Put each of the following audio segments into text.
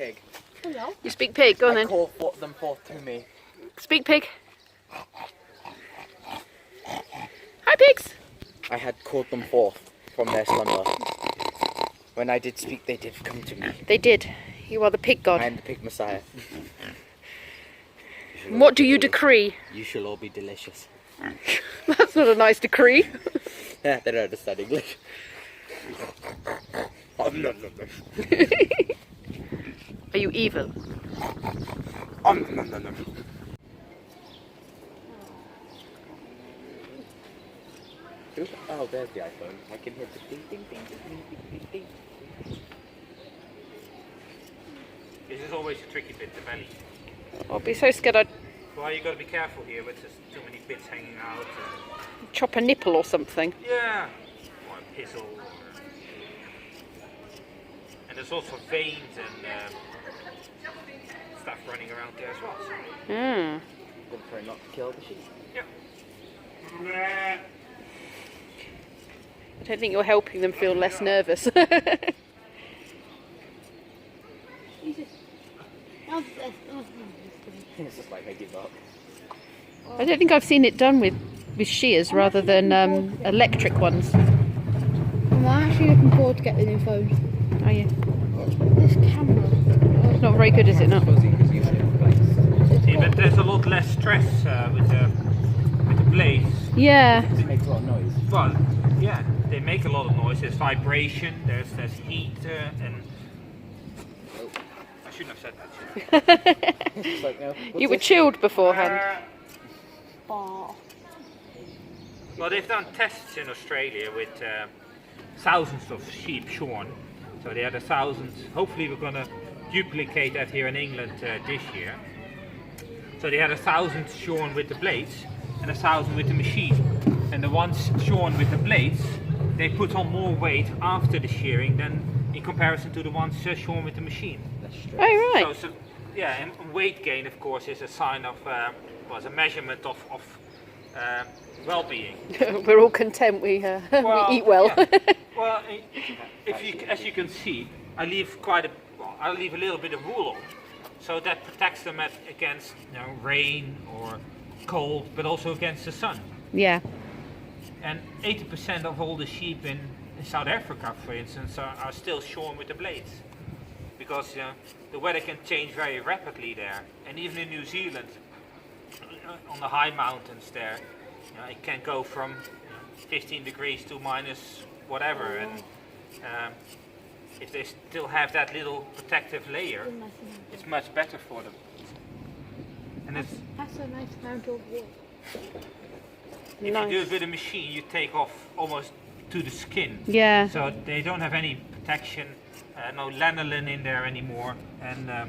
pig. Hello. You speak pig, go on I then. call them forth to me. Speak pig. Hi pigs! I had called them forth from their slumber. When I did speak, they did come to me. They did. You are the pig god. I am the pig messiah. What do you decree? You shall all be delicious. That's not a nice decree. Yeah, they don't understand English. Are you evil? Oh, there's the iPhone. I can hear the ding ding ding ding ding ding ding. This is always a tricky bit, the belly. I'll be so scared I'd Well, you got to be careful here with just too many bits hanging out. chop a nipple or something. Yeah. Or a pizzle. And there's also veins and stuff running around there as well. So. Hmm. Good for not to kill the sheep. Yeah. I don't think you're helping them feel less nervous. It's just like I give up. I don't think I've seen it done with shears rather than electric ones. I'm actually looking forward to getting the new phone. Are you? This camera. It's not very good, is it not? See, but there's a lot less stress with the blades. Yeah. It makes a lot of noise. Well, yeah, they make a lot of noise. There's vibration, there's heat, and I shouldn't have said that. It's like, no, You were chilled beforehand. Oh. Well, they've done tests in Australia with thousands of sheep shorn. So they had 1,000. Hopefully, we're going to duplicate that here in England this year. So they had 1,000 shorn with the blades and 1,000 with the machine. And the ones shorn with the blades, they put on more weight after the shearing than in comparison to the ones shorn with the machine. Oh, right. So yeah, and weight gain, of course, is a sign of, a measurement of well-being. We're all content we eat well. Yeah. Well, as you can see, I leave a little bit of wool on, so that protects them against rain or cold, but also against the sun. Yeah. And 80% of all the sheep in South Africa, for instance, are still shorn with the blades, because the weather can change very rapidly there, and even in New Zealand, on the high mountains there, it can go from 15 degrees to minus whatever, and if they still have that little protective layer, it's much better for them. And it's That's a nice amount of wood. if you do it with a machine, you take off almost to the skin. Yeah. So they don't have any protection, no lanolin in there anymore, and Are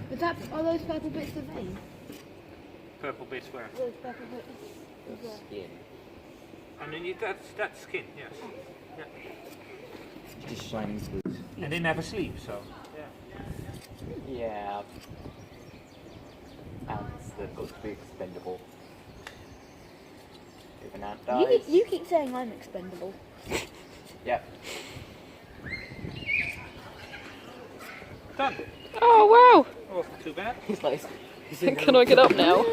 those purple bits the vein? purple bits where. Those purple bits. Skin. Underneath that's skin, yes. Yeah. Just shining smooth. And they never sleep, so yeah. Yeah. And they've got to be expendable. If an ant dies. You keep saying I'm expendable. Yep. Done. Oh, wow. Wasn't too bad. He's like. Can I get up now?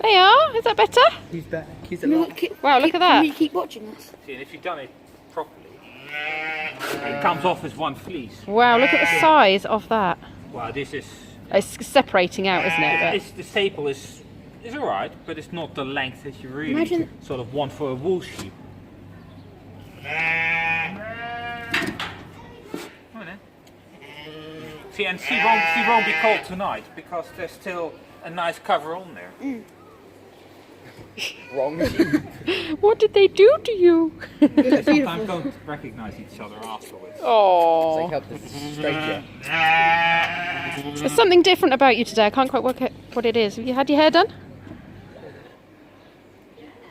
They are. Is that better? He's back. He's alive. Wow, look at Can that. we keep watching this? See, and if you've done it properly, it comes off as one fleece. Wow, look at the size of that. Wow, this is. It's separating out, isn't it? The staple is alright, but it's not the length that you really sort of want for a wool sheep. Come on then. See, and she won't be cold tonight because there's still a nice cover on there. Wrong. What did they do to you? They sometimes don't recognize each other afterwards. Oh. Like help this stranger. There's something different about you today. I can't quite work out what it is. Have you had your hair done?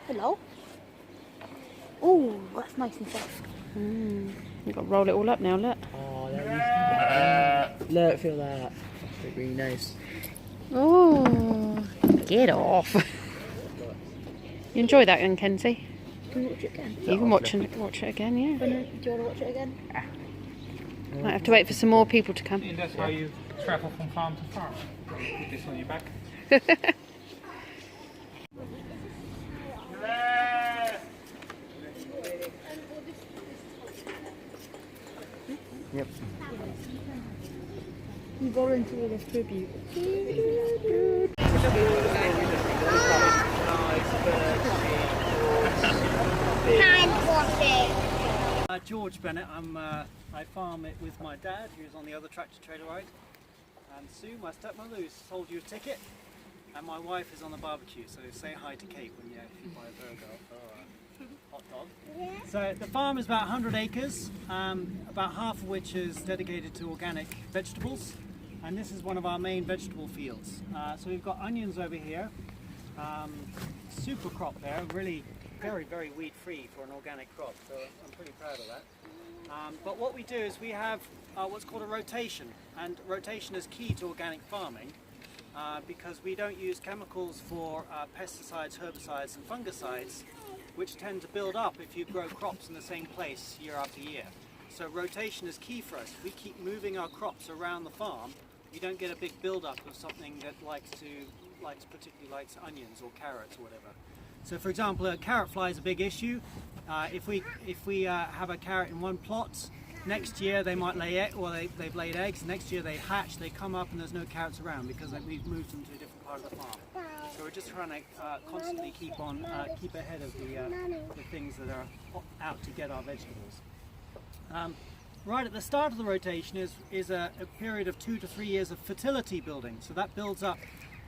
Hello? Oh, that's nice and soft. You've got to roll it all up now, look. Oh, that is. Look, feel that. It's really nice. Oh, get off. You enjoy that then, Kenzie? Can we watch it again? You can watch it again, yeah. Do you want to watch it again? Might have to wait for some more people to come. And that's how you travel from farm to farm. Put this on your back. Yep. You volunteer this tribute. George Bennett. I farm it with my dad, who's on the other tractor trailer ride, and Sue, my stepmother, who's sold you a ticket, and my wife is on the barbecue. So say hi to Kate when if you buy a burger or a hot dog. So the farm is about 100 acres, about half of which is dedicated to organic vegetables, and this is one of our main vegetable fields. So we've got onions over here, super crop there, really very, very weed free for an organic crop, so I'm pretty proud of that. But what we do is we have what's called a rotation, and rotation is key to organic farming because we don't use chemicals for pesticides, herbicides and fungicides, which tend to build up if you grow crops in the same place year after year. So rotation is key for us. If we keep moving our crops around the farm, you don't get a big build-up of something that particularly likes onions or carrots or whatever. So for example, a carrot fly is a big issue. If we have a carrot in one plot, next year they might lay eggs, or they've laid eggs, next year they hatch, they come up and there's no carrots around because we've moved them to a different part of the farm. So we're just trying to constantly keep ahead of the things that are out to get our vegetables. Right at the start of the rotation is a period of 2 to 3 years of fertility building. So that builds up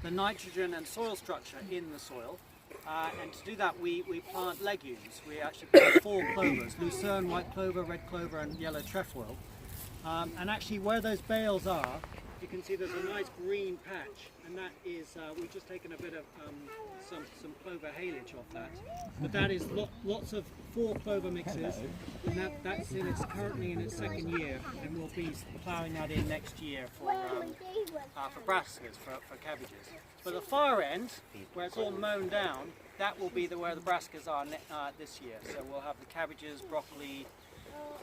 the nitrogen and soil structure in the soil. And to do that we plant legumes. We actually plant 4 clovers: lucerne, white clover, red clover and yellow trefoil. And actually where those bales are, you can see there's a nice green patch, and that is, we've just taken a bit of some clover haylage off that. But that is lots of 4 clover mixes, and that's currently in its 2nd year, and we'll be ploughing that in next year for brassicas, for cabbages. But the far end, where it's all mown down, that will be where the brassicas are this year. So we'll have the cabbages, broccoli,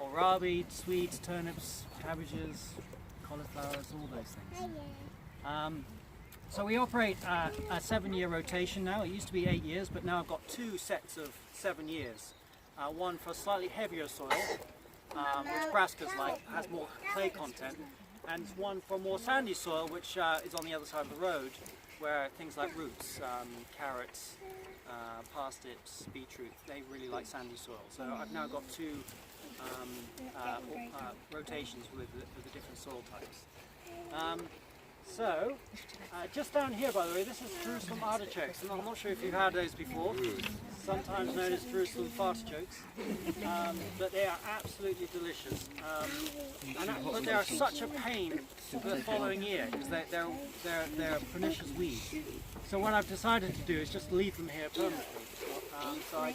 kohlrabi, swedes, turnips, cabbages, cauliflowers, all those things. So we operate a 7-year rotation now. It used to be 8 years, but now I've got 2 sets of 7 years. One for slightly heavier soil, which brassicas has more clay content, and one for more sandy soil, which is on the other side of the road, where things like roots, carrots, parsnips, beetroot, they really like sandy soil. So I've now got 2 rotations with the different soil types. Just down here, by the way, this is Jerusalem artichokes, and I'm not sure if you've had those before, sometimes known as Jerusalem fartichokes, but they are absolutely delicious. But they are such a pain for the following year because they're a pernicious weed. So what I've decided to do is just leave them here permanently. So I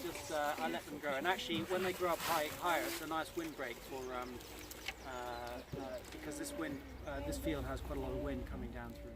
let them grow, and actually when they grow up higher, it's a nice windbreak for because this field has quite a lot of wind coming down through.